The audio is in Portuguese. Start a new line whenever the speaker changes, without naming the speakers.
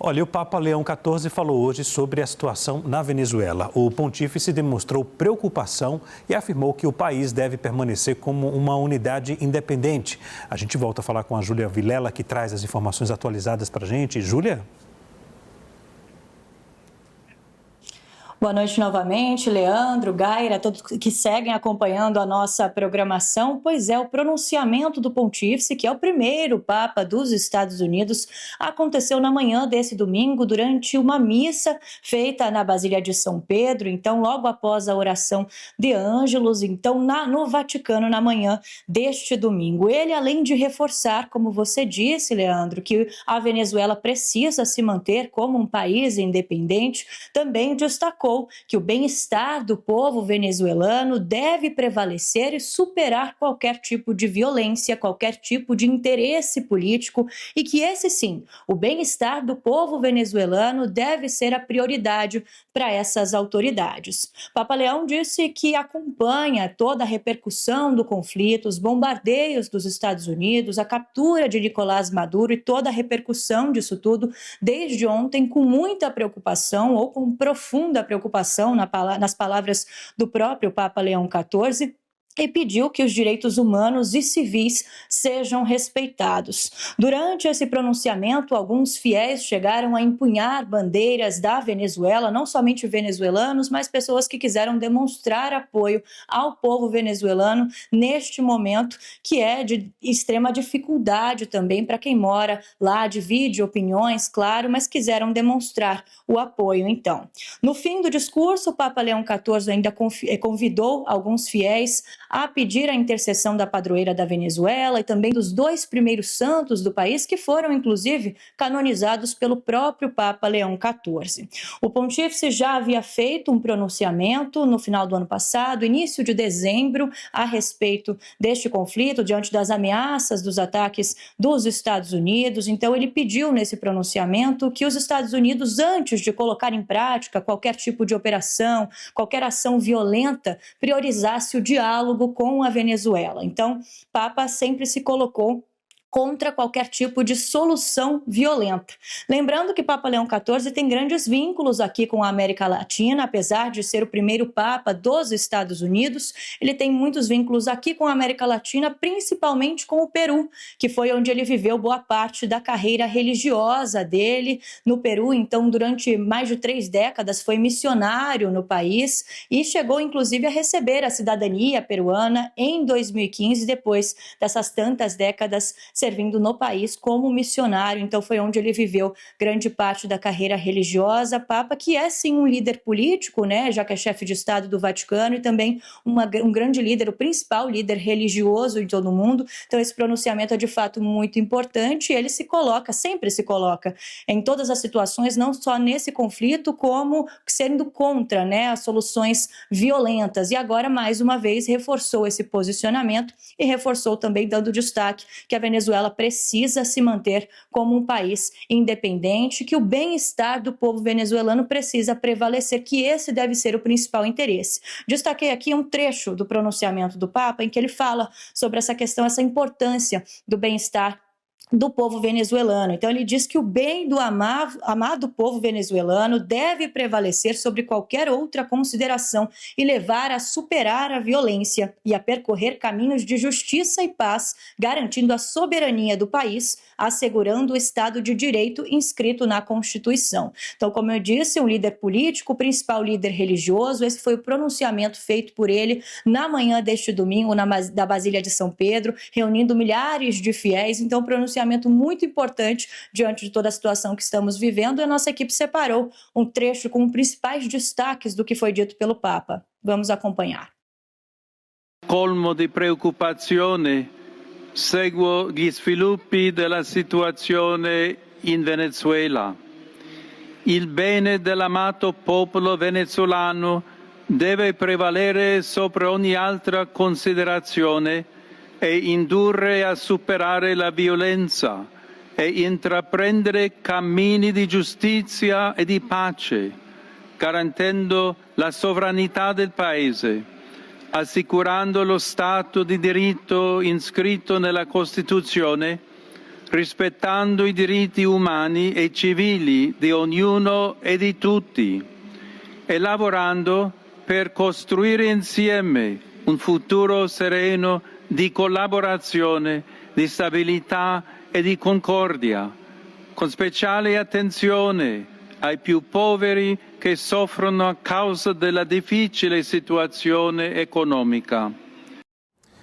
Olha, o Papa Leão XIV falou hoje sobre a situação na Venezuela. O pontífice demonstrou preocupação e afirmou que o país deve permanecer como uma unidade independente. A gente volta a falar com a Júlia Vilela, que traz as informações atualizadas para a gente. Júlia?
Boa noite novamente, Leandro, Gaira, todos que seguem acompanhando a nossa programação. Pois é, o pronunciamento do pontífice, que é o primeiro Papa dos Estados Unidos, aconteceu na manhã desse domingo durante uma missa feita na Basílica de São Pedro, então logo após a oração de Ângelus, então no Vaticano na manhã deste domingo. Ele, além de reforçar, como você disse, Leandro, que a Venezuela precisa se manter como um país independente, também destacou que o bem-estar do povo venezuelano deve prevalecer e superar qualquer tipo de violência, qualquer tipo de interesse político e que esse sim, o bem-estar do povo venezuelano deve ser a prioridade para essas autoridades. Papa Leão disse que acompanha toda a repercussão do conflito, os bombardeios dos Estados Unidos, a captura de Nicolás Maduro e toda a repercussão disso tudo desde ontem com muita preocupação ou com profunda preocupação nas palavras do próprio Papa Leão XIV, e pediu que os direitos humanos e civis sejam respeitados. Durante esse pronunciamento, alguns fiéis chegaram a empunhar bandeiras da Venezuela, não somente venezuelanos, mas pessoas que quiseram demonstrar apoio ao povo venezuelano neste momento, que é de extrema dificuldade também para quem mora lá, divide opiniões, claro, mas quiseram demonstrar o apoio, então. No fim do discurso, o Papa Leão XIV ainda convidou alguns fiéis a pedir a intercessão da padroeira da Venezuela e também dos dois primeiros santos do país, que foram, inclusive, canonizados pelo próprio Papa Leão XIV. O pontífice já havia feito um pronunciamento no final do ano passado, início de dezembro, a respeito deste conflito, diante das ameaças dos ataques dos Estados Unidos. Então, ele pediu nesse pronunciamento que os Estados Unidos, antes de colocar em prática qualquer tipo de operação, qualquer ação violenta, priorizasse o diálogo com a Venezuela. Então, Papa sempre se colocou contra qualquer tipo de solução violenta. Lembrando que Papa Leão XIV tem grandes vínculos aqui com a América Latina, apesar de ser o primeiro Papa dos Estados Unidos, ele tem muitos vínculos aqui com a América Latina, principalmente com o Peru, que foi onde ele viveu boa parte da carreira religiosa dele no Peru. Então, durante mais de 3 décadas, foi missionário no país e chegou, inclusive, a receber a cidadania peruana em 2015, depois dessas tantas décadas servindo no país como missionário. Então foi onde ele viveu grande parte da carreira religiosa. Papa que é sim um líder político, né, já que é chefe de Estado do Vaticano e também um grande líder, o principal líder religioso em todo o mundo. Então esse pronunciamento é de fato muito importante e ele sempre se coloca em todas as situações, não só nesse conflito, como sendo contra, né, as soluções violentas. E agora, mais uma vez, reforçou esse posicionamento e reforçou também dando destaque que a Venezuela precisa se manter como um país independente, que o bem-estar do povo venezuelano precisa prevalecer, que esse deve ser o principal interesse. Destaquei aqui um trecho do pronunciamento do Papa em que ele fala sobre essa questão, essa importância do bem-estar do povo venezuelano. Então ele diz que o bem do amado povo venezuelano deve prevalecer sobre qualquer outra consideração e levar a superar a violência e a percorrer caminhos de justiça e paz, garantindo a soberania do país, assegurando o Estado de Direito inscrito na Constituição. Então, como eu disse, um líder político, o principal líder religioso, esse foi o pronunciamento feito por ele na manhã deste domingo da Basílica de São Pedro, reunindo milhares de fiéis. Então, pronunciamento muito importante diante de toda a situação que estamos vivendo. E a nossa equipe separou um trecho com os principais destaques do que foi dito pelo Papa. Vamos acompanhar.
Colmo di preoccupazione, seguo gli sviluppi della situazione in Venezuela. Il bene dell'amato popolo venezuelano deve prevalere sopra ogni altra considerazione e indurre a superare la violenza e intraprendere cammini di giustizia e di pace, garantendo la sovranità del Paese, assicurando lo Stato di diritto iscritto nella Costituzione, rispettando i diritti umani e civili di ognuno e di tutti, e lavorando per costruire insieme un futuro sereno di collaborazione, di stabilità e di concordia, con speciale attenzione ai più poveri che soffrono a causa della difficile situazione economica.